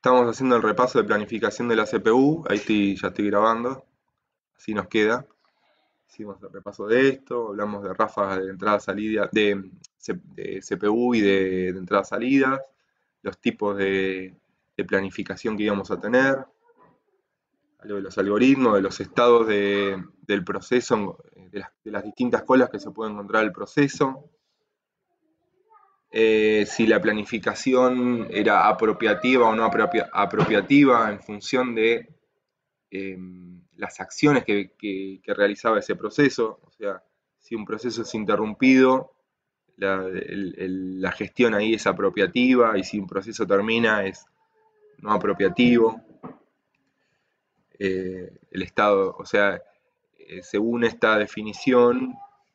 Estamos haciendo el repaso de planificación de la CPU. Ahí ya estoy grabando. Así nos queda. Hicimos el repaso de esto. Hablamos de ráfagas de entrada-salida, de CPU y de entrada-salidas. Los tipos de planificación que íbamos a tener. Algo de los algoritmos, de los estados del proceso, de las distintas colas que se puede encontrar el proceso. Si la planificación era apropiativa o no apropiativa en función de las acciones que realizaba ese proceso. O sea, si un proceso es interrumpido, la gestión ahí es apropiativa, y si un proceso termina es no apropiativo. El estado, o sea, según esta definición,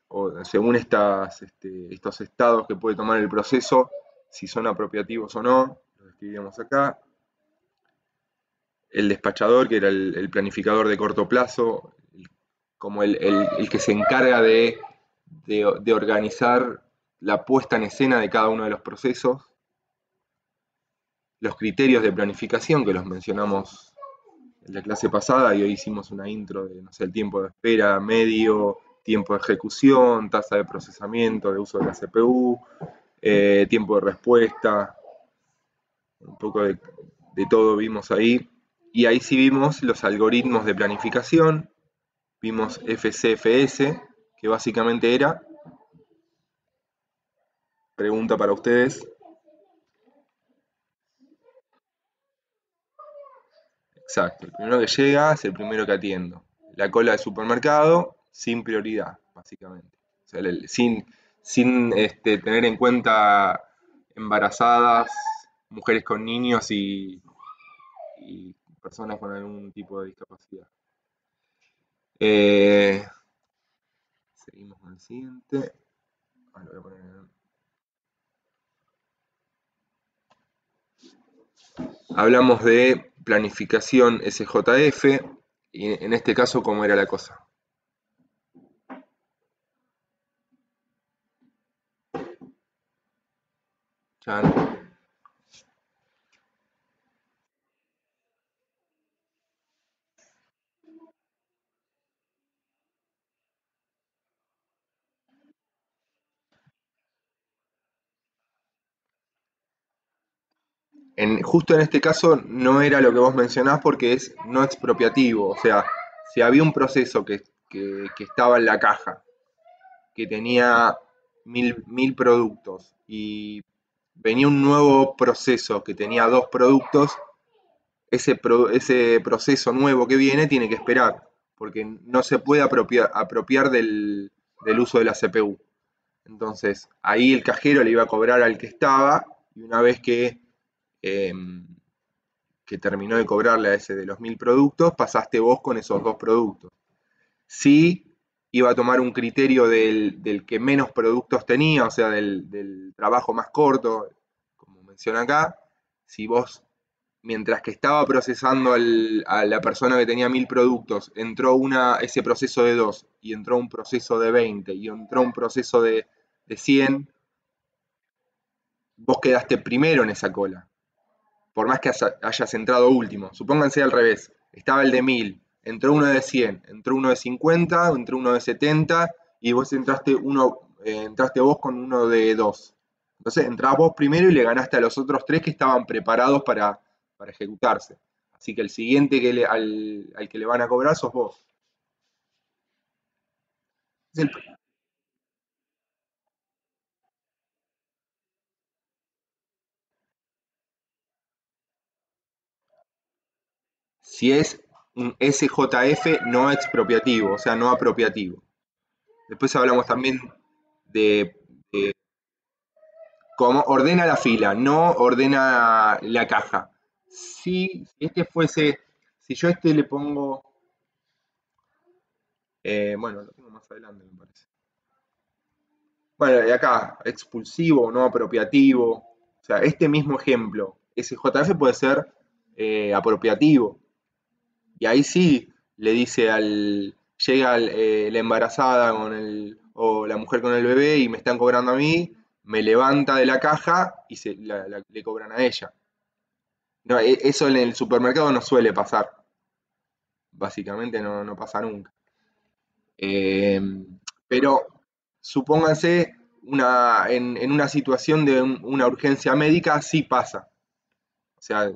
o según estos estados que puede tomar el proceso, si son apropiativos o no, lo escribimos acá. El despachador, que era el planificador de corto plazo, como el que se encarga de organizar la puesta en escena de cada uno de los procesos. Los criterios de planificación, que los mencionamos en la clase pasada, y hoy hicimos una intro de, no sé, el tiempo de espera medio, tiempo de ejecución, tasa de procesamiento, de uso de la CPU, tiempo de respuesta, un poco de todo vimos ahí. Y ahí sí vimos los algoritmos de planificación, vimos FCFS, que básicamente era, pregunta para ustedes. Exacto, el primero que llega es el primero que atiendo. La cola de supermercado sin prioridad, básicamente. O sea, sin tener en cuenta embarazadas, mujeres con niños y personas con algún tipo de discapacidad. Seguimos con el siguiente. Lo voy a poner en... Hablamos de planificación SJF, y en este caso, ¿cómo era la cosa? Chan. Justo en este caso no era lo que vos mencionás, porque es no expropiativo. O sea, si había un proceso que estaba en la caja, que tenía mil productos, y venía un nuevo proceso que tenía 2 productos, ese proceso nuevo que viene tiene que esperar, porque no se puede apropiar del uso de la CPU. Entonces, ahí el cajero le iba a cobrar al que estaba, y una vez que terminó de cobrarle a ese de los 1000 productos, pasaste vos con esos 2 productos. Sí, iba a tomar un criterio del que menos productos tenía, o sea, del trabajo más corto, como menciona acá. Si vos, mientras que estaba procesando a la persona que tenía 1000 productos, entró ese proceso de 2, y entró un proceso de 20, y entró un proceso de 100, vos quedaste primero en esa cola, por más que hayas entrado último. Supónganse al revés, estaba el de 1000, entró uno de 100, entró uno de 50, entró uno de 70, y vos entraste vos con uno de 2. Entonces entrás vos primero y le ganaste a los otros 3 que estaban preparados para ejecutarse. Así que el siguiente al que le van a cobrar sos vos. Si es un SJF no expropiativo, o sea, no apropiativo. Después hablamos también de cómo ordena la fila, no ordena la caja. Si yo le pongo, bueno, lo tengo más adelante, me parece. Bueno, de acá, expulsivo, no apropiativo. O sea, este mismo ejemplo, SJF puede ser apropiativo. Y ahí sí le dice llega la embarazada o la mujer con el bebé y me están cobrando a mí, me levanta de la caja y le cobran a ella. No, eso en el supermercado no suele pasar. Básicamente no pasa nunca. Eh, pero supónganse en una situación de una urgencia médica, sí pasa. O sea,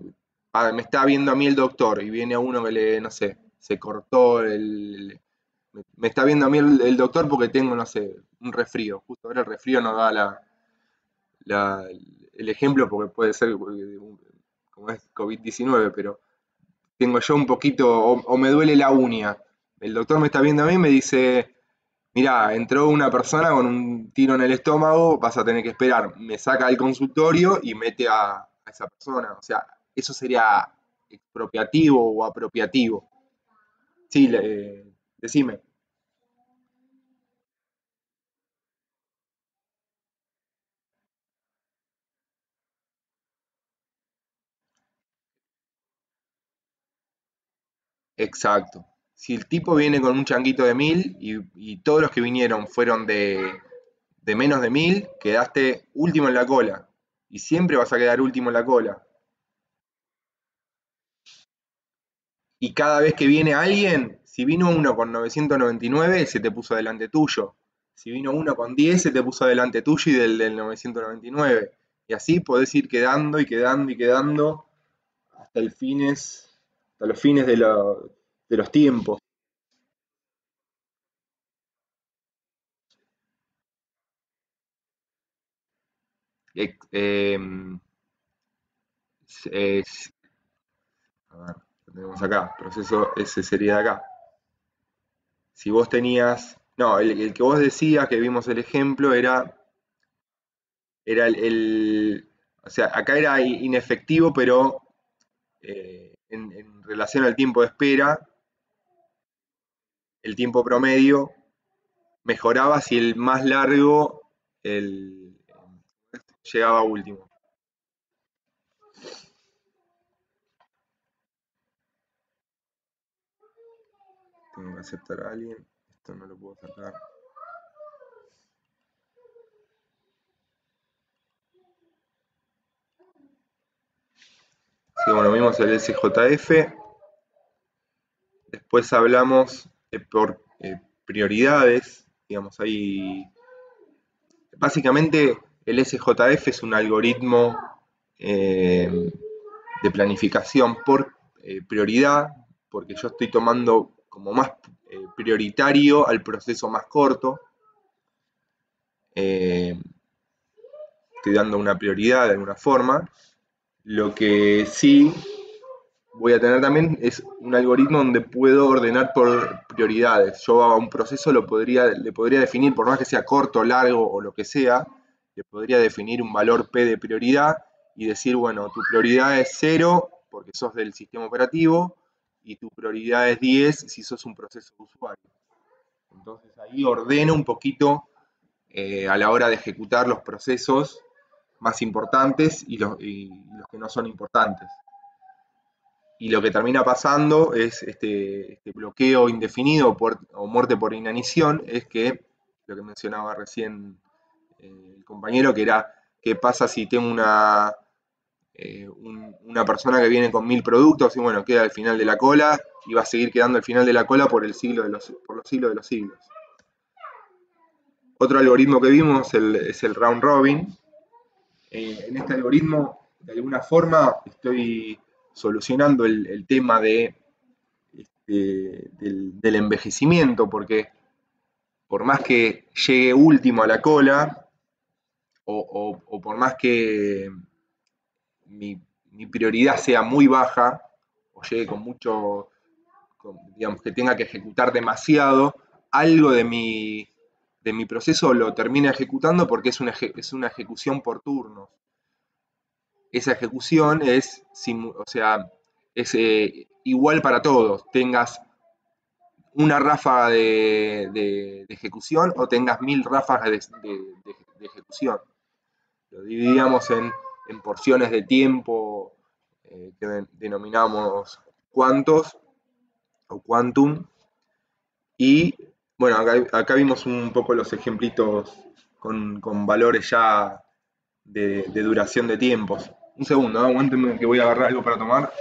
me está viendo a mí el doctor y viene a uno que le, no sé, se cortó me está viendo a mí el doctor porque tengo, no sé, un resfrío. Justo ahora el resfrío no da la- el ejemplo porque puede ser como es COVID-19, pero tengo yo un poquito, o me duele la uña. El doctor me está viendo a mí y me dice, mirá, entró una persona con un tiro en el estómago, vas a tener que esperar. Me saca del consultorio y mete a esa persona. O sea, eso sería expropiativo o apropiativo. Sí, decime. Exacto. Si el tipo viene con un changuito de 1000 y todos los que vinieron fueron de menos de 1000, quedaste último en la cola. Y siempre vas a quedar último en la cola. Y cada vez que viene alguien, si vino uno con 999, se te puso delante tuyo. Si vino uno con 10, se te puso delante tuyo y del 999. Y así podés ir quedando y quedando y quedando hasta hasta los fines de los tiempos. Es, a ver, lo tenemos acá. Proceso ese sería de acá. Si vos tenías. No, el que vos decías, que vimos el ejemplo, era o sea, acá era inefectivo, pero en relación al tiempo de espera, el tiempo promedio mejoraba si el más largo el, llegaba último. Tengo que aceptar a alguien. Esto no lo puedo sacar. Sí, bueno, vimos el SJF. Después hablamos por prioridades. Digamos, ahí. Básicamente, el SJF es un algoritmo eh, de planificación por prioridad, porque yo estoy tomando como más prioritario al proceso más corto. Eh, Estoy dando una prioridad de alguna forma. Lo que sí voy a tener también es un algoritmo donde puedo ordenar por prioridades. Yo a un proceso le podría definir, por más que sea corto, largo o lo que sea, le podría definir un valor P de prioridad y decir, bueno, tu prioridad es 0 porque sos del sistema operativo y tu prioridad es 10 si sos un proceso de usuario. Entonces ahí ordeno un poquito a la hora de ejecutar los procesos más importantes y los que no son importantes. Y lo que termina pasando es este bloqueo indefinido o muerte por inanición, es que lo que mencionaba recién el compañero, que era qué pasa si tengo una persona que viene con 1000 productos y bueno, queda al final de la cola y va a seguir quedando al final de la cola por los siglos de los siglos. Otro algoritmo que vimos es el round robin. En este algoritmo, de alguna forma, estoy solucionando el tema del envejecimiento, porque por más que llegue último a la cola, o por más que mi, mi, prioridad sea muy baja, o llegue con mucho, digamos, que tenga que ejecutar demasiado, algo de mi proceso lo termina ejecutando porque es una ejecución por turnos. Esa ejecución o sea, es igual para todos, tengas una ráfaga de ejecución o tengas 1000 ráfagas de ejecución. Lo dividíamos en porciones de tiempo que denominamos cuantos o quantum. Y bueno, acá vimos un poco los ejemplitos con valores ya de duración de tiempos. Un segundo, aguántenme que voy a agarrar algo para tomar.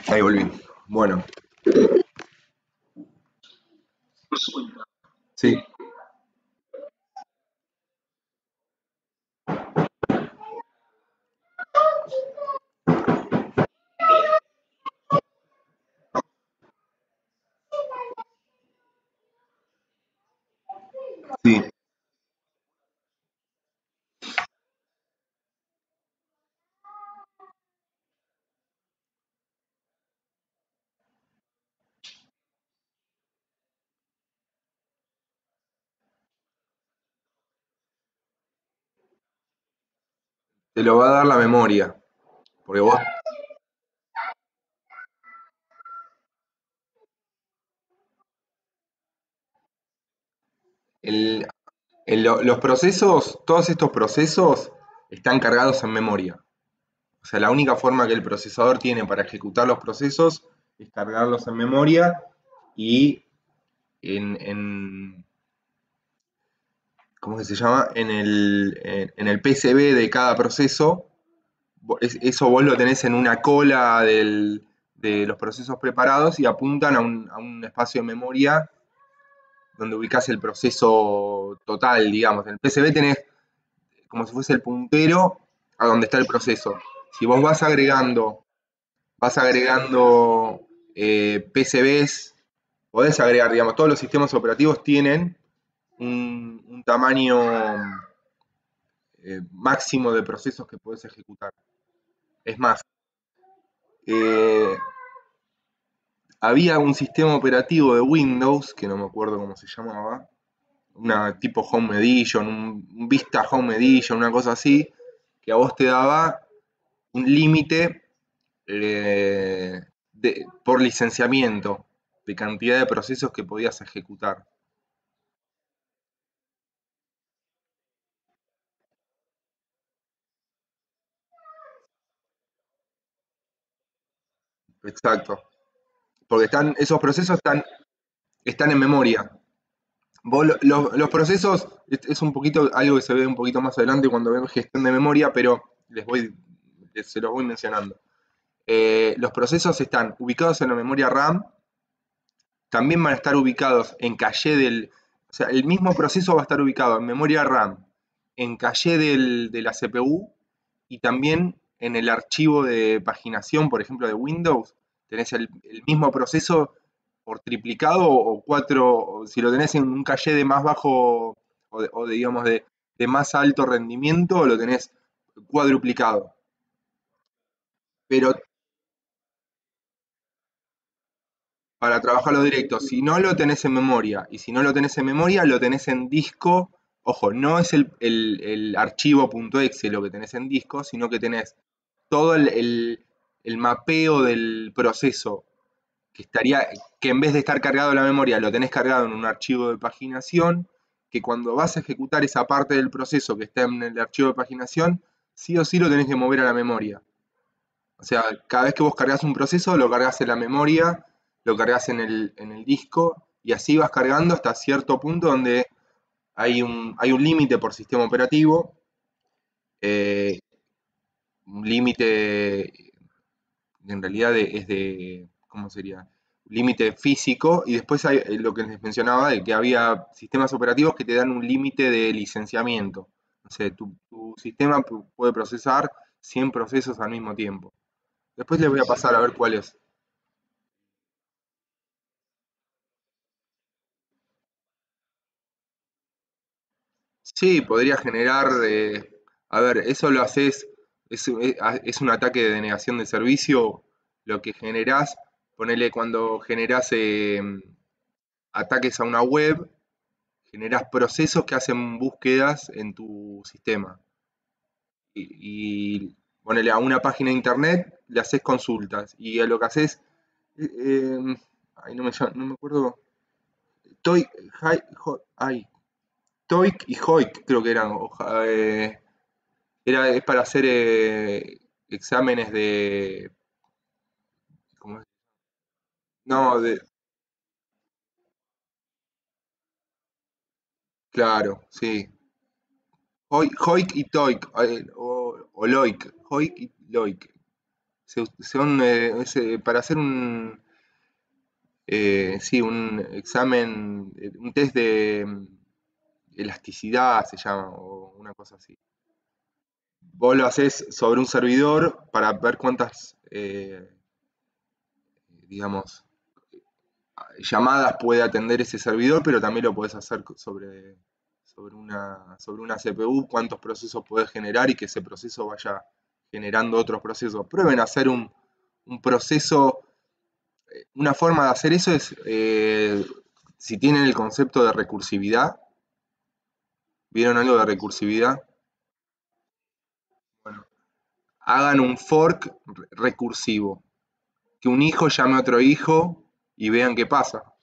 Ahí volví. Bueno, sí, sí. Te lo va a dar la memoria. Porque vos, el- los procesos, todos estos procesos están cargados en memoria. O sea, la única forma que el procesador tiene para ejecutar los procesos es cargarlos en memoria y en ¿cómo que se llama? En el PCB de cada proceso, eso vos lo tenés en una cola de los procesos preparados y apuntan a un espacio de memoria donde ubicás el proceso total, digamos. En el PCB tenés como si fuese el puntero a donde está el proceso. Si vos vas agregando PCBs, podés agregar, digamos, todos los sistemas operativos tienen un tamaño máximo de procesos que podés ejecutar. Es más, eh, había un sistema operativo de Windows, que no me acuerdo cómo se llamaba, una tipo Home Edition, un Vista Home Edition, una cosa así, que a vos te daba un límite por licenciamiento de cantidad de procesos que podías ejecutar. Exacto. Porque esos procesos están en memoria. Los procesos es un poquito algo que se ve un poquito más adelante cuando vemos gestión de memoria, pero se los voy mencionando. Los procesos están ubicados en la memoria RAM, también van a estar ubicados en caché o sea, el mismo proceso va a estar ubicado en memoria RAM, en caché de la CPU y también en el archivo de paginación, por ejemplo, de Windows, tenés el mismo proceso por triplicado o cuatro, o si lo tenés en un caché de más bajo digamos de más alto rendimiento, lo tenés cuadruplicado. Pero para trabajarlo directo, si no lo tenés en memoria, y si no lo tenés en memoria, lo tenés en disco. Ojo, no es el archivo .exe lo que tenés en disco, sino que tenés todo el mapeo del proceso que estaría, que en vez de estar cargado en la memoria, lo tenés cargado en un archivo de paginación, que cuando vas a ejecutar esa parte del proceso que está en el archivo de paginación, sí o sí lo tenés que mover a la memoria. O sea, cada vez que vos cargas un proceso, lo cargas en la memoria, lo cargas en el disco, y así vas cargando hasta cierto punto donde hay un límite por sistema operativo, eh, un límite en realidad es de, ¿cómo sería? Límite físico, y después hay lo que les mencionaba, de que había sistemas operativos que te dan un límite de licenciamiento. O sea, tu sistema puede procesar 100 procesos al mismo tiempo. Después les voy a pasar a ver cuál es. Sí, podría generar, a ver, eso lo haces, es un ataque de denegación de servicio, lo que generás, ponele cuando generás ataques a una web, generás procesos que hacen búsquedas en tu sistema. Y ponele a una página de internet, le haces consultas y a lo que haces, eh, eh, ay, no me acuerdo, Toy, ay, Toic y Hoik creo que eran, es para hacer exámenes de, ¿cómo es? No, claro, sí, Hoik y Toic, o Loic, Hoik y Loic, son para hacer sí, un examen, un test de elasticidad se llama, o una cosa así. Vos lo haces sobre un servidor para ver cuántas, digamos, llamadas puede atender ese servidor, pero también lo puedes hacer sobre una CPU, cuántos procesos puedes generar y que ese proceso vaya generando otros procesos. Prueben a hacer un proceso. Una forma de hacer eso es, si tienen el concepto de recursividad, ¿vieron algo de recursividad? Bueno, hagan un fork recursivo, que un hijo llame a otro hijo y vean qué pasa.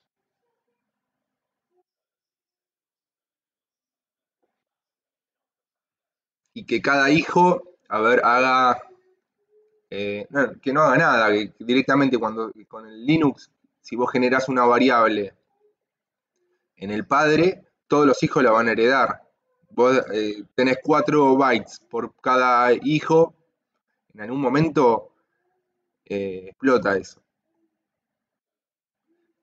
Y que cada hijo, a ver, haga, no, que no haga nada, que directamente con el Linux, si vos generás una variable en el padre, todos los hijos la van a heredar. Vos tenés 4 bytes por cada hijo, en algún momento explota eso.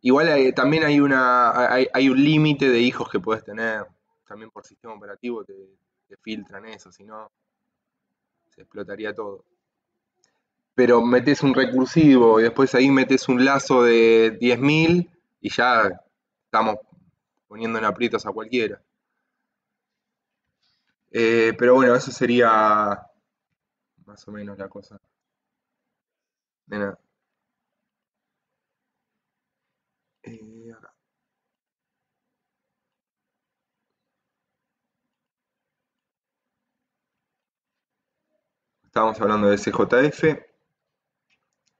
Igual también hay un límite de hijos que puedes tener, también por sistema operativo te filtran eso, si no se explotaría todo. Pero metes un recursivo y después ahí metes un lazo de 10.000 y ya estamos poniendo en aprietos a cualquiera. Pero bueno, eso sería más o menos la cosa. Nena, acá. Estábamos hablando de CJF,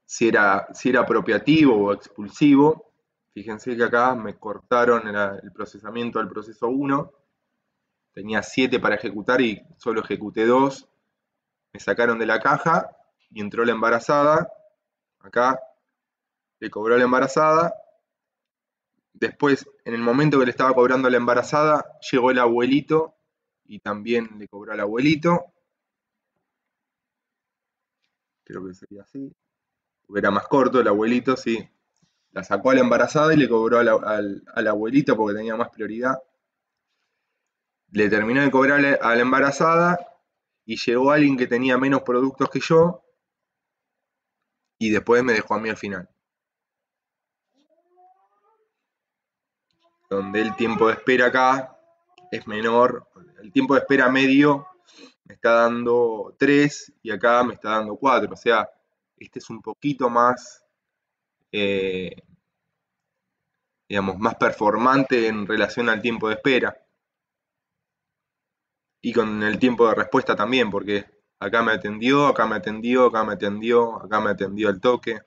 si era apropiativo o expulsivo. Fíjense que acá me cortaron el procesamiento del proceso 1, tenía 7 para ejecutar y solo ejecuté 2. Me sacaron de la caja y entró la embarazada. Acá le cobró la embarazada. Después, en el momento que le estaba cobrando la embarazada, llegó el abuelito y también le cobró al abuelito. Creo que sería así. Porque era más corto, el abuelito sí. La sacó a la embarazada y le cobró al abuelito porque tenía más prioridad. Le terminó de cobrar a la embarazada y llegó alguien que tenía menos productos que yo y después me dejó a mí al final. Donde el tiempo de espera acá es menor, el tiempo de espera medio me está dando 3 y acá me está dando 4, o sea, este es un poquito más, eh, digamos, más performante en relación al tiempo de espera y con el tiempo de respuesta también, porque acá me atendió, acá me atendió, acá me atendió, acá me atendió al toque.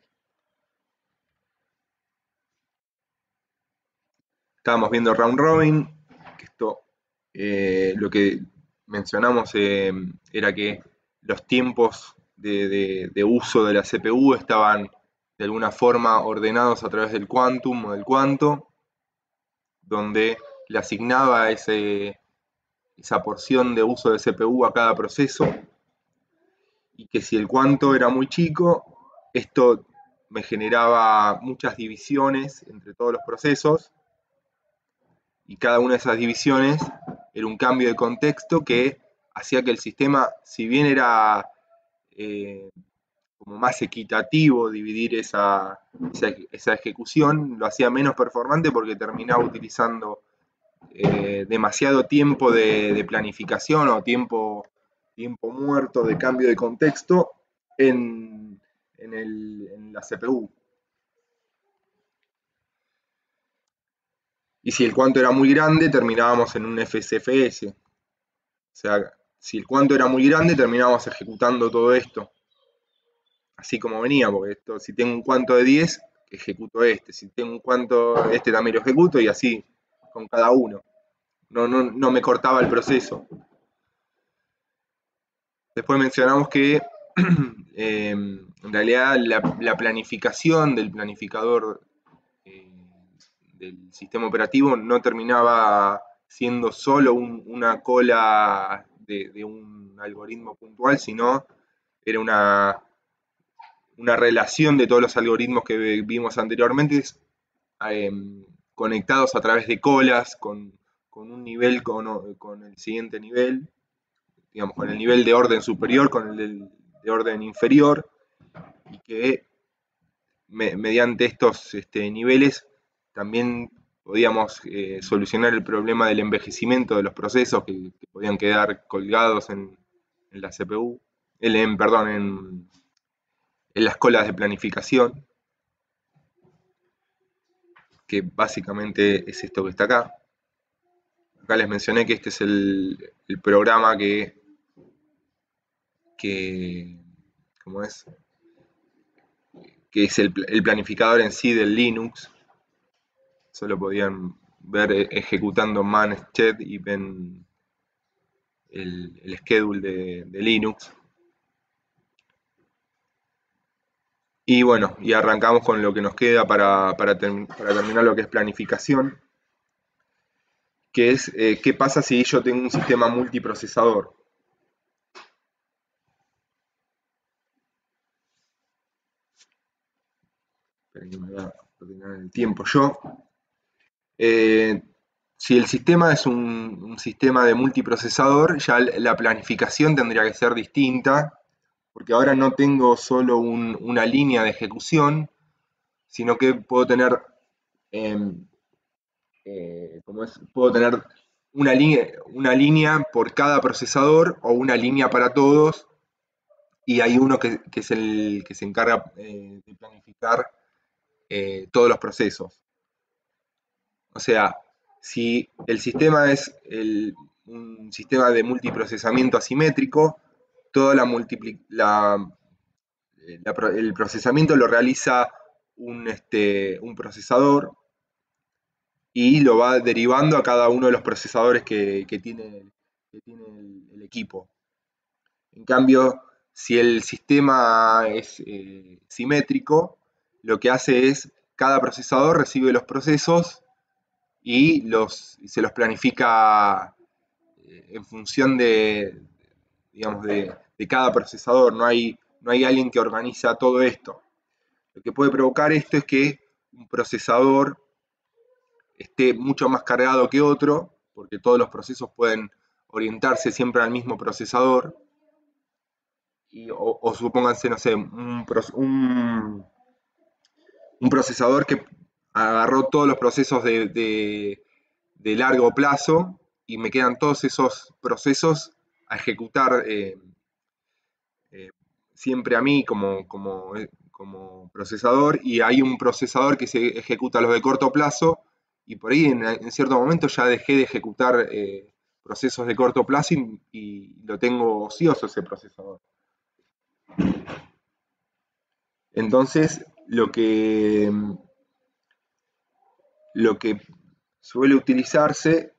Estábamos viendo Round Robin, que esto, lo que mencionamos era que los tiempos de uso de la CPU estaban de alguna forma ordenados a través del quantum o del cuanto, donde le asignaba esa porción de uso de CPU a cada proceso, y que si el cuanto era muy chico, esto me generaba muchas divisiones entre todos los procesos, y cada una de esas divisiones era un cambio de contexto que hacía que el sistema, si bien era como más equitativo dividir esa ejecución, lo hacía menos performante porque terminaba utilizando demasiado tiempo de planificación o tiempo muerto de cambio de contexto en la CPU. Y si el cuanto era muy grande, terminábamos en un FSFS. O sea, si el cuánto era muy grande, terminábamos ejecutando todo esto, así como venía, porque esto, si tengo un cuánto de 10, ejecuto este, si tengo un cuánto, este también lo ejecuto, y así con cada uno. No me cortaba el proceso. Después mencionamos que en realidad la planificación del planificador eh, del sistema operativo no terminaba siendo solo una cola de un algoritmo puntual, sino era una relación de todos los algoritmos que vimos anteriormente, eh, conectados a través de colas, con un nivel con el siguiente nivel, digamos, con el nivel de orden superior, con el de orden inferior, y que mediante estos niveles también podíamos solucionar el problema del envejecimiento de los procesos que podían quedar colgados en la CPU, perdón, en las colas de planificación, que básicamente es esto que está acá. Acá les mencioné que este es el programa que ¿cómo es? Que es el planificador en sí del Linux. Solo podían ver ejecutando man-shed y ven el schedule de Linux. Y bueno, y arrancamos con lo que nos queda para terminar lo que es planificación, que es qué pasa si yo tengo un sistema multiprocesador. Esperen que me voy a ordenar el tiempo yo. Eh, si el sistema es un sistema de multiprocesador, ya la planificación tendría que ser distinta, porque ahora no tengo solo una línea de ejecución, sino que puedo tener, eh, puedo tener una línea por cada procesador o una línea para todos, y hay uno que es el que se encarga de planificar todos los procesos. O sea, si el sistema es un sistema de multiprocesamiento asimétrico, toda el procesamiento lo realiza un procesador y lo va derivando a cada uno de los procesadores que tiene el equipo. En cambio, si el sistema es simétrico, lo que hace es cada procesador recibe los procesos y se los planifica en función digamos, de cada procesador. No hay alguien que organiza todo esto. Lo que puede provocar esto es que un procesador esté mucho más cargado que otro, porque todos los procesos pueden orientarse siempre al mismo procesador, o supónganse, no sé, un procesador que agarró todos los procesos de largo plazo y me quedan todos esos procesos a ejecutar eh, siempre a mí como procesador, y hay un procesador que se ejecuta los de corto plazo, y por ahí en cierto momento ya dejé de ejecutar procesos de corto plazo y lo tengo ocioso ese procesador. Entonces, lo que suele utilizarse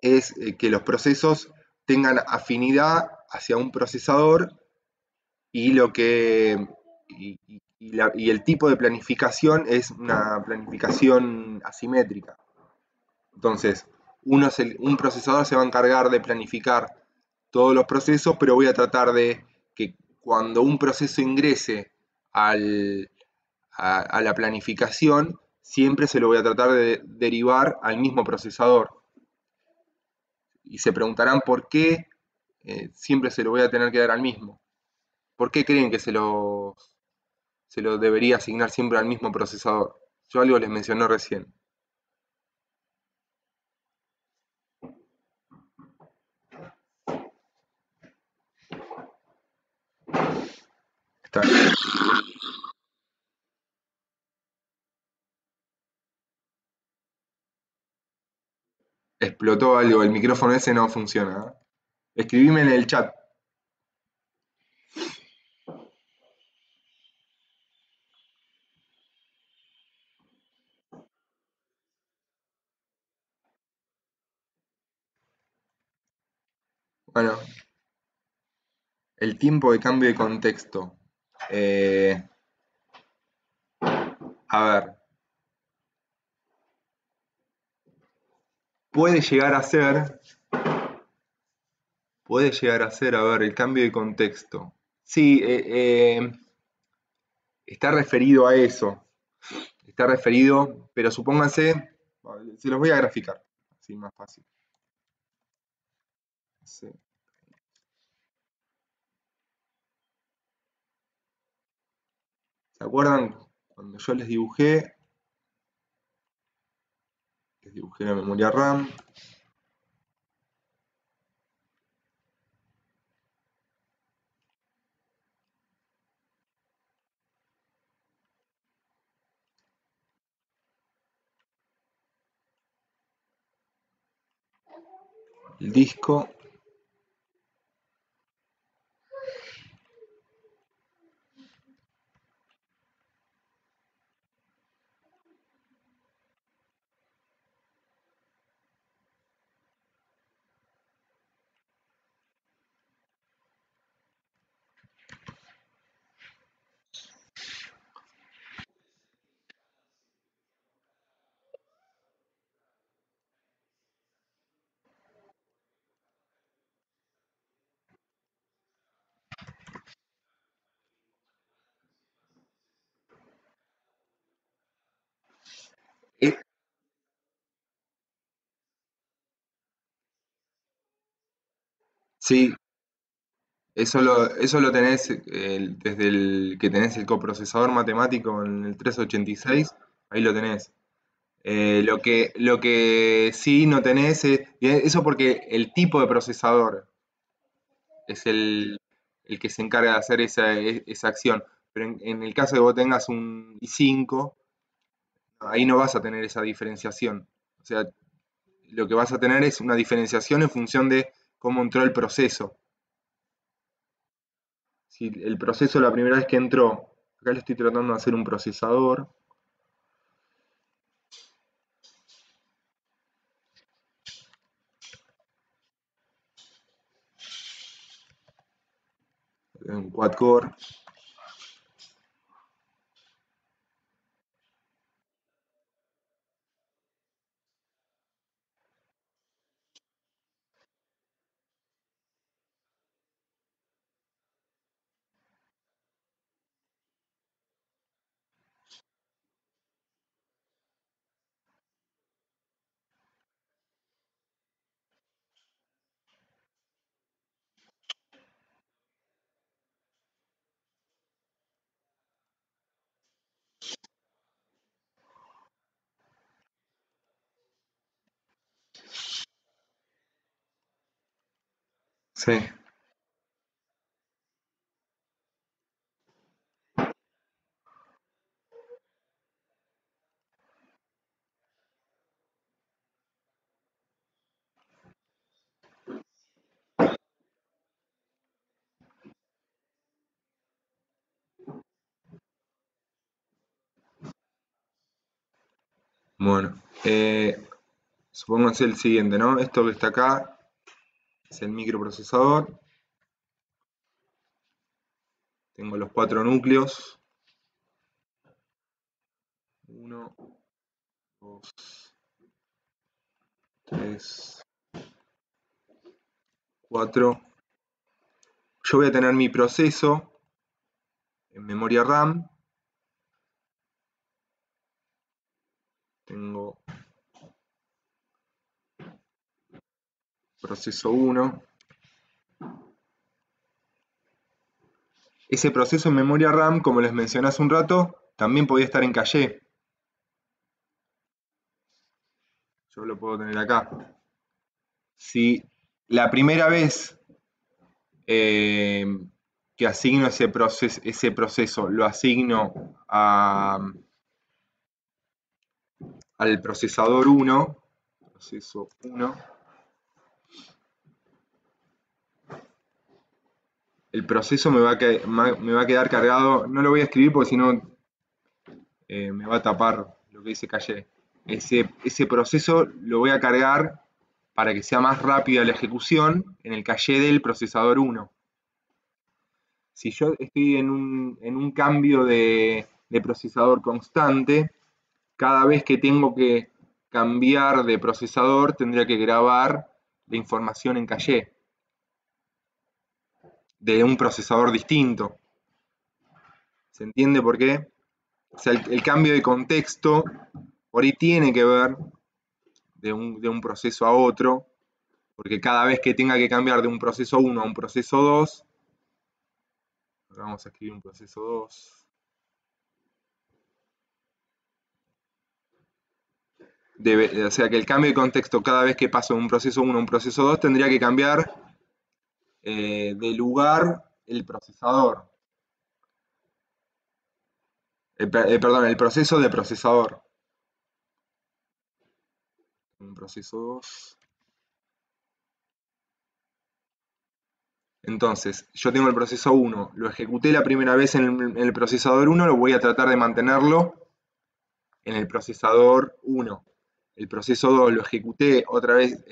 es que los procesos tengan afinidad hacia un procesador, y y el tipo de planificación es una planificación asimétrica. Entonces, un procesador se va a encargar de planificar todos los procesos, pero voy a tratar de que cuando un proceso ingrese al, a la planificación, siempre se lo voy a tratar de derivar al mismo procesador. Y se preguntarán por qué siempre se lo voy a tener que dar al mismo. ¿Por qué creen que se lo debería asignar siempre al mismo procesador? Yo algo les mencioné recién. Está bien. Explotó algo, el micrófono ese no funciona, ¿eh? Escribime en el chat. Bueno, el tiempo de cambio de contexto. Eh, a ver, puede llegar a ser, a ver, el cambio de contexto. Sí, está referido a eso. Está referido, pero supónganse, se los voy a graficar, así más fácil. Sí. ¿Se acuerdan cuando yo les dibujé la memoria RAM? El disco. Eh, sí, eso lo tenés desde el que tenés el coprocesador matemático en el 386, ahí lo tenés. Lo que sí no tenés y eso porque el tipo de procesador es el que se encarga de hacer esa acción. Pero en el caso de que vos tengas un i5, ahí no vas a tener esa diferenciación. O sea, lo que vas a tener es una diferenciación en función de cómo entró el proceso. Si el proceso la primera vez que entró, acá le estoy tratando de hacer un procesador, un quad core. Sí, bueno. Supónganse el siguiente, ¿no? Esto que está acá es el microprocesador. Tengo los 4 núcleos. Uno, 2, 3, 4. Yo voy a tener mi proceso en memoria RAM. Tengo proceso 1. Ese proceso en memoria RAM, como les mencioné hace un rato, también podía estar en caché. Yo lo puedo tener acá. Si la primera vez eh, que asigno ese proceso lo asigno al procesador 1, proceso 1, el proceso me va a quedar cargado. No lo voy a escribir porque si no me va a tapar lo que dice calle. Ese proceso lo voy a cargar para que sea más rápida la ejecución en el calle del procesador 1. Si yo estoy en un cambio de procesador constante, cada vez que tengo que cambiar de procesador tendría que grabar la información en calle de un procesador distinto. ¿Se entiende por qué? O sea, el cambio de contexto por ahí tiene que ver de un proceso a otro, porque cada vez que tenga que cambiar de un proceso 1 a un proceso 2, vamos a escribir un proceso 2, o sea que el cambio de contexto cada vez que paso de un proceso 1 a un proceso 2 tendría que cambiar de lugar el procesador. Perdón, el proceso de procesador. Un proceso 2. Entonces, yo tengo el proceso 1, lo ejecuté la primera vez en el procesador 1, lo voy a tratar de mantenerlo en el procesador 1. El proceso 2 lo ejecuté otra vez,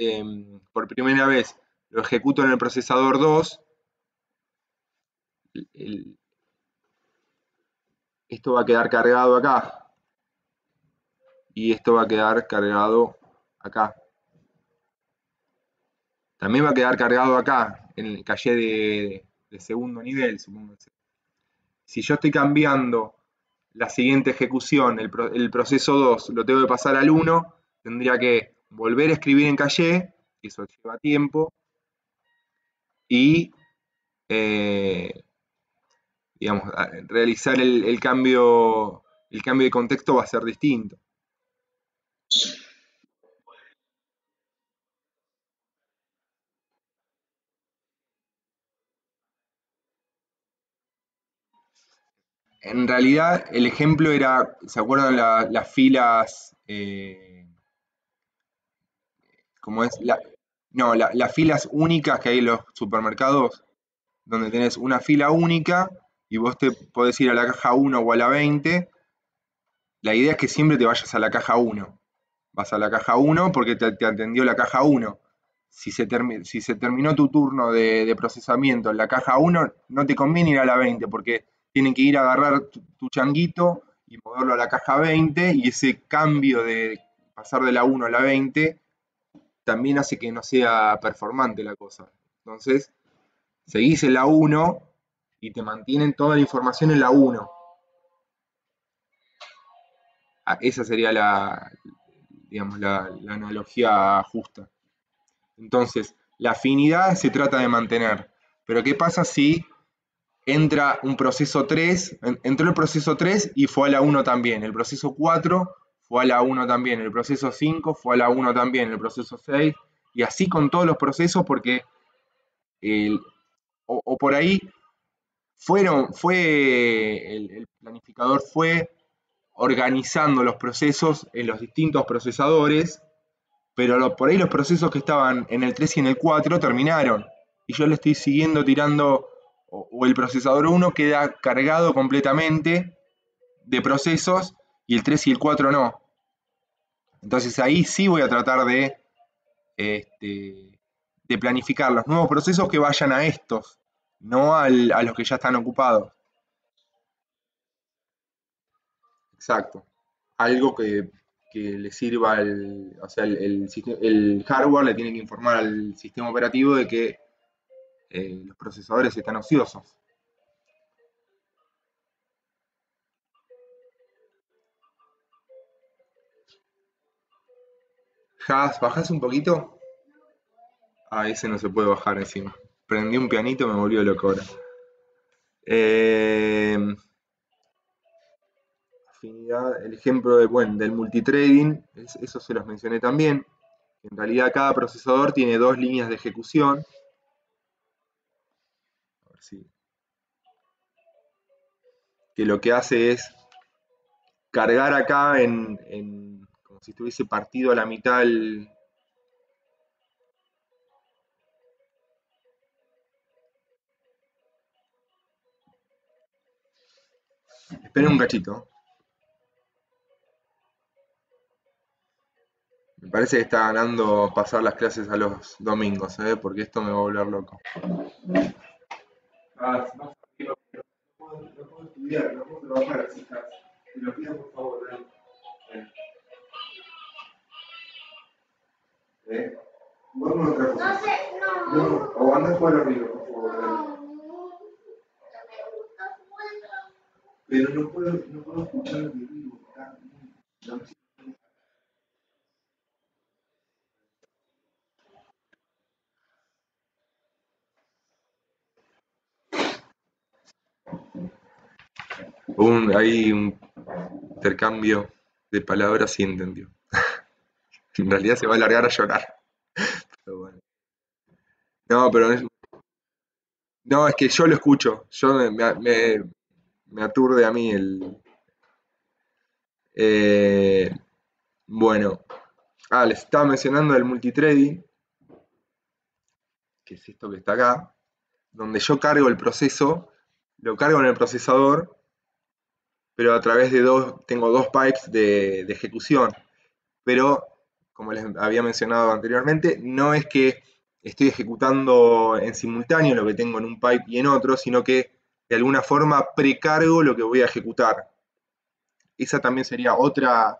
por primera vez, lo ejecuto en el procesador 2. Esto va a quedar cargado acá. Y esto va a quedar cargado acá. También va a quedar cargado acá, en el calle de segundo nivel, supongo. Si yo estoy cambiando la siguiente ejecución, el proceso 2 lo tengo que pasar al 1, tendría que volver a escribir en calle, eso lleva tiempo, y digamos, realizar el cambio de contexto va a ser distinto. En realidad, el ejemplo era, ¿se acuerdan las filas? ¿Cómo es? No, las filas únicas que hay en los supermercados, donde tenés una fila única y vos te podés ir a la caja 1 o a la 20. La idea es que siempre te vayas a la caja 1. Vas a la caja 1 porque te atendió la caja 1. Si se terminó tu turno de procesamiento en la caja 1, no te conviene ir a la 20 porque tienen que ir a agarrar tu changuito y moverlo a la caja 20 y ese cambio de pasar de la 1 a la 20 también hace que no sea performante la cosa. Entonces, seguís en la 1 y te mantienen toda la información en la 1. Esa sería digamos, la analogía justa. Entonces, la afinidad se trata de mantener. Pero ¿qué pasa si entra un proceso 3, entró el proceso 3 y fue a la 1 también, el proceso 4 fue a la 1 también, el proceso 5 fue a la 1 también, el proceso 6, y así con todos los procesos porque, o por ahí, el planificador fue organizando los procesos en los distintos procesadores, pero por ahí los procesos que estaban en el 3 y en el 4 terminaron. Y yo le estoy siguiendo tirando, o el procesador 1 queda cargado completamente de procesos y el 3 y el 4 no. Entonces ahí sí voy a tratar de planificar los nuevos procesos que vayan a estos, no a los que ya están ocupados. Exacto. Algo que le sirva o sea, el hardware le tiene que informar al sistema operativo de que los procesadores están ociosos. ¿Bajás un poquito? Ah, ese no se puede bajar encima. Prendí un pianito, me volvió loco ahora. Eh, Afinidad, el ejemplo del multitrading, eso se los mencioné también. En realidad cada procesador tiene dos líneas de ejecución. A ver si, que lo que hace es cargar acá como si estuviese partido a la mitad Esperen un cachito. Me parece que está ganando pasar las clases a los domingos, ¿eh? Porque esto me va a volver loco. No puedo estudiar, no puedo trabajar así, te lo pido por favor, ven. ¿Eh? Vamos a otra cosa. No sé, no. No, o anda a jugar arriba, por favor, ven. Pero no puedo escuchar lo que digo. No, hay un intercambio de palabras y entendió. En realidad se va a largar a llorar. Pero bueno. No, pero no, es que yo lo escucho. Me aturde a mí el. eh, bueno. Les estaba mencionando el multitrading, que es esto que está acá, donde yo cargo el proceso, lo cargo en el procesador, pero a través de tengo dos pipes de ejecución. Pero, como les había mencionado anteriormente, no es que estoy ejecutando en simultáneo lo que tengo en un pipe y en otro, sino que de alguna forma precargo lo que voy a ejecutar. Esa también sería otro,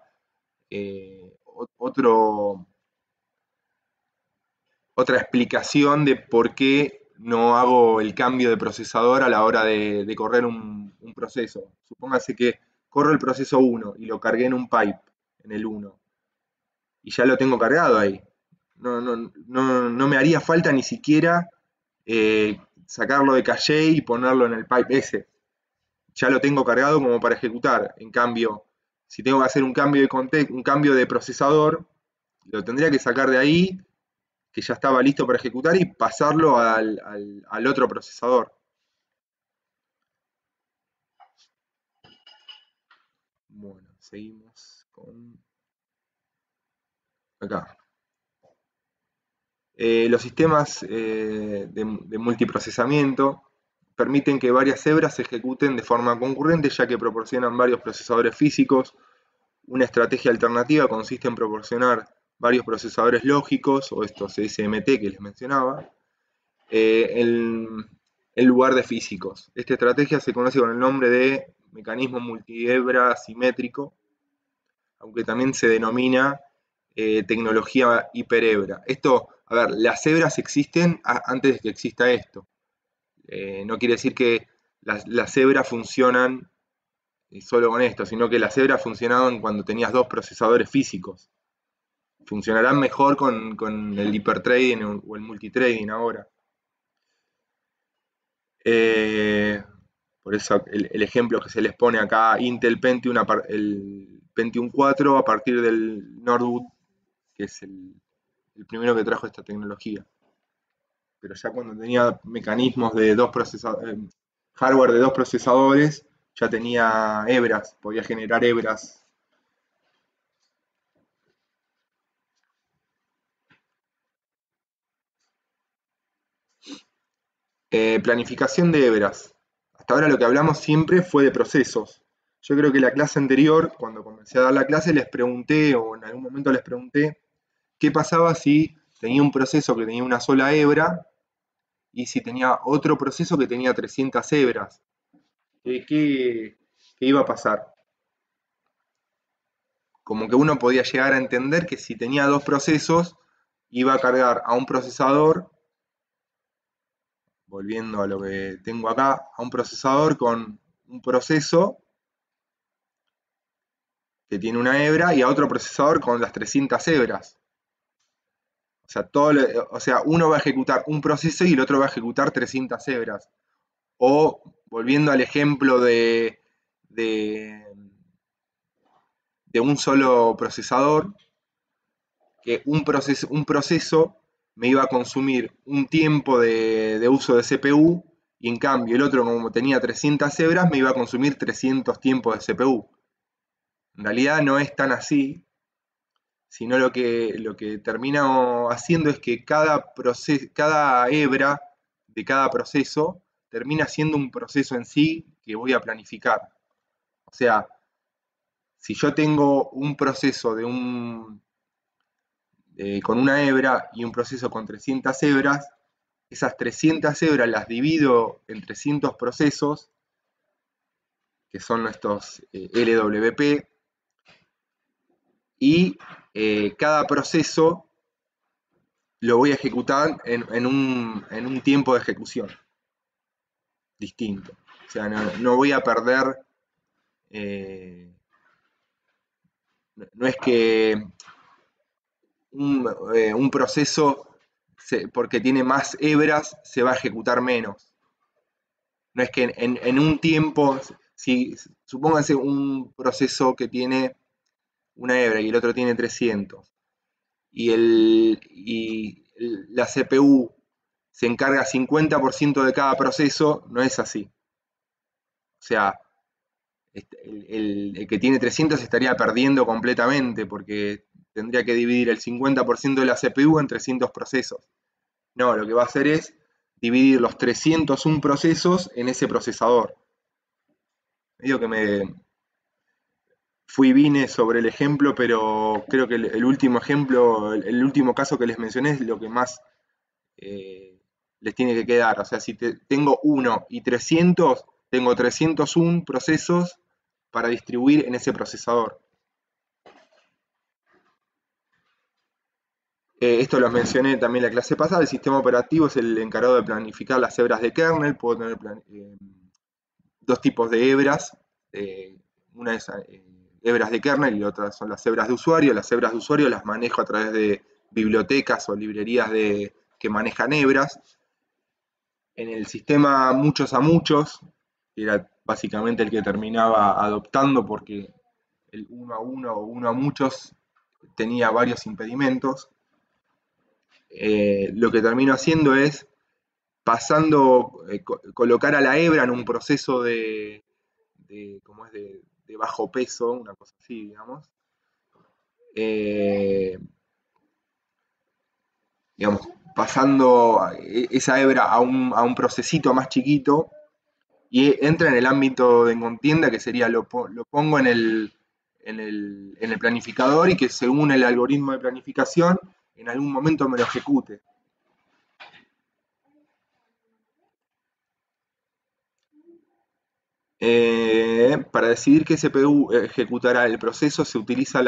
otra explicación de por qué no hago el cambio de procesador a la hora de correr un proceso. Supóngase que corro el proceso 1 y lo cargué en un pipe, en el 1, y ya lo tengo cargado ahí. No me haría falta ni siquiera sacarlo de caché y ponerlo en el pipe ese. Ya lo tengo cargado como para ejecutar. En cambio, si tengo que hacer un cambio de procesador, lo tendría que sacar de ahí, que ya estaba listo para ejecutar, y pasarlo al otro procesador. Bueno, seguimos con acá. Los sistemas de multiprocesamiento permiten que varias hebras se ejecuten de forma concurrente, ya que proporcionan varios procesadores físicos. Una estrategia alternativa consiste en proporcionar varios procesadores lógicos, o estos SMT que les mencionaba, en lugar de físicos. Esta estrategia se conoce con el nombre de mecanismo multihebra asimétrico, aunque también se denomina tecnología hiperhebra. Esto, a ver, las hebras existen antes de que exista esto. No quiere decir que las hebras funcionan solo con esto, sino que las hebras funcionaban cuando tenías dos procesadores físicos. Funcionarán mejor con el hipertrading o el multitrading ahora. Por eso el ejemplo que se les pone acá, Intel Pentium, el Pentium 4 a partir del Norwood, que es el primero que trajo esta tecnología. Pero ya cuando tenía mecanismos de dos procesadores, hardware de dos procesadores, ya tenía hebras, podía generar hebras. Planificación de hebras. Hasta ahora lo que hablamos siempre fue de procesos. Yo creo que la clase anterior, cuando comencé a dar la clase, les pregunté, o en algún momento les pregunté, qué pasaba si tenía un proceso que tenía una sola hebra y si tenía otro proceso que tenía 300 hebras. ¿Qué iba a pasar? Como que uno podía llegar a entender que si tenía dos procesos, iba a cargar a un procesador, volviendo a lo que tengo acá, a un procesador con un proceso que tiene una hebra y a otro procesador con las 300 hebras. O sea, uno va a ejecutar un proceso y el otro va a ejecutar 300 hebras. O, volviendo al ejemplo de, de un solo procesador, que un proceso me iba a consumir un tiempo de uso de CPU, y en cambio el otro, como tenía 300 hebras, me iba a consumir 300 tiempos de CPU. En realidad no es tan así, sino lo que termina haciendo es que cada hebra de cada proceso termina siendo un proceso en sí que voy a planificar. sea, si yo tengo un proceso con una hebra y un proceso con 300 hebras, esas 300 hebras las divido en 300 procesos, que son nuestros LWP, y cada proceso lo voy a ejecutar en un tiempo de ejecución distinto. O sea, no voy a perder, no es que un proceso, porque tiene más hebras, se va a ejecutar menos. No es que en un tiempo, si supónganse un proceso que tiene una hebra y el otro tiene 300, y la CPU se encarga 50% de cada proceso, no es así. O sea, el que tiene 300 estaría perdiendo completamente porque tendría que dividir el 50% de la CPU en 300 procesos. No, lo que va a hacer es dividir los 301 procesos en ese procesador. Medio que me vine sobre el ejemplo, pero creo que el último ejemplo, el último caso que les mencioné es lo que más les tiene que quedar. O sea, si tengo 1 y 300, tengo 301 procesos para distribuir en ese procesador. Esto lo mencioné también en la clase pasada. El sistema operativo es el encargado de planificar las hebras de kernel. Puedo tener dos tipos de hebras. Una es hebras de kernel y la otra son las hebras de usuario. Las hebras de usuario las manejo a través de bibliotecas o librerías que manejan hebras. En el sistema muchos a muchos, que era básicamente el que terminaba adoptando porque el 1 a 1 o 1 a muchos tenía varios impedimentos, lo que termino haciendo es colocar a la hebra en un proceso ¿cómo es? De bajo peso, una cosa así, digamos. Digamos, pasando esa hebra a un procesito más chiquito y entra en el ámbito de contienda, que sería lo pongo en el planificador y que según el algoritmo de planificación en algún momento me lo ejecute. Para decidir qué CPU ejecutará el proceso se utiliza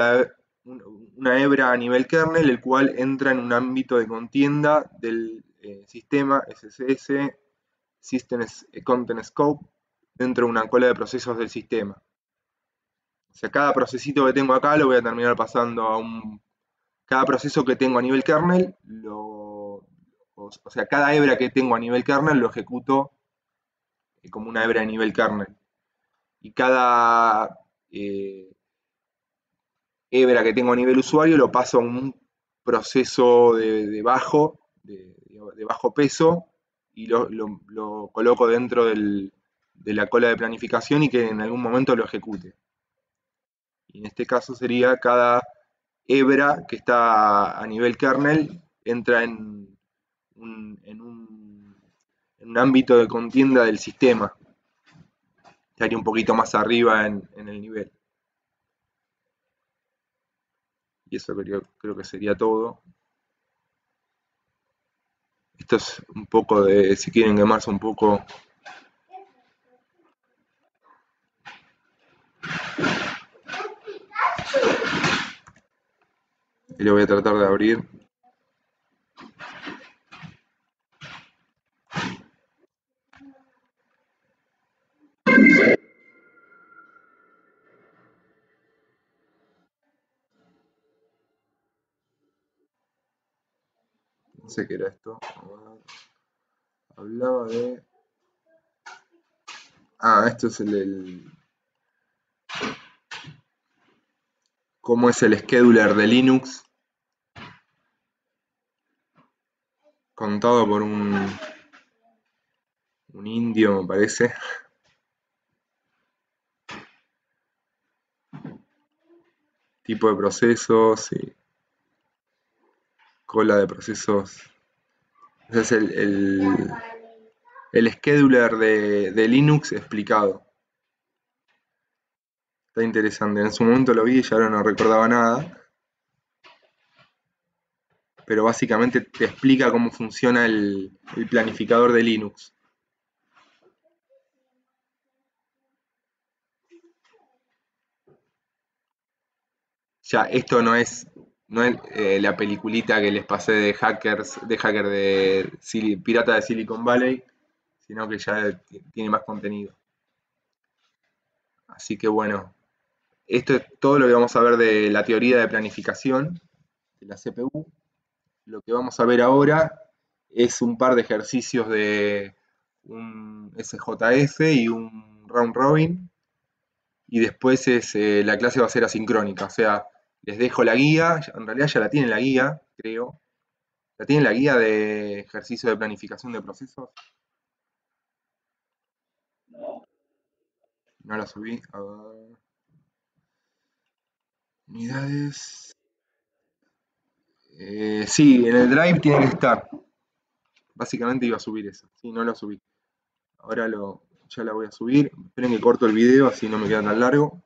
una hebra a nivel kernel, el cual entra en un ámbito de contienda del sistema SCS, System Content Scope, dentro de una cola de procesos del sistema. O sea, cada procesito que tengo acá lo voy a terminar pasando cada proceso que tengo a nivel kernel, o sea, cada hebra que tengo a nivel kernel lo ejecuto como una hebra a nivel kernel. Y cada hebra que tengo a nivel usuario lo paso a un proceso de bajo peso y lo coloco dentro de la cola de planificación y que en algún momento lo ejecute. Y en este caso sería cada hebra que está a nivel kernel entra en un ámbito de contienda del sistema. Estaría un poquito más arriba en el nivel. Y eso creo que sería todo. Esto es un poco de, si quieren quemarse un poco. Y lo voy a tratar de abrir. No sé qué era esto. Hablaba de... esto es cómo es el scheduler de Linux. Contado por un indio, me parece. Tipo de procesos y cola de procesos. Ese es el scheduler de Linux explicado. Está interesante. En su momento lo vi y ya ahora no recordaba nada. Pero básicamente te explica cómo funciona el planificador de Linux. Ya, esto no es la peliculita que les pasé de hackers, de hacker de pirata de Silicon Valley, sino que ya tiene más contenido. Así que bueno, esto es todo lo que vamos a ver de la teoría de planificación de la CPU. Lo que vamos a ver ahora es un par de ejercicios de un SJF y un round robin. Y después la clase va a ser asincrónica. O sea, les dejo la guía. En realidad ya la tienen la guía, creo. ¿La tienen la guía de ejercicio de planificación de procesos? No la subí. A ver. Unidades. Sí, en el Drive tiene que estar. Básicamente iba a subir eso. Sí, no lo subí. Ahora ya la voy a subir. Esperen que corto el video, así no me queda tan largo.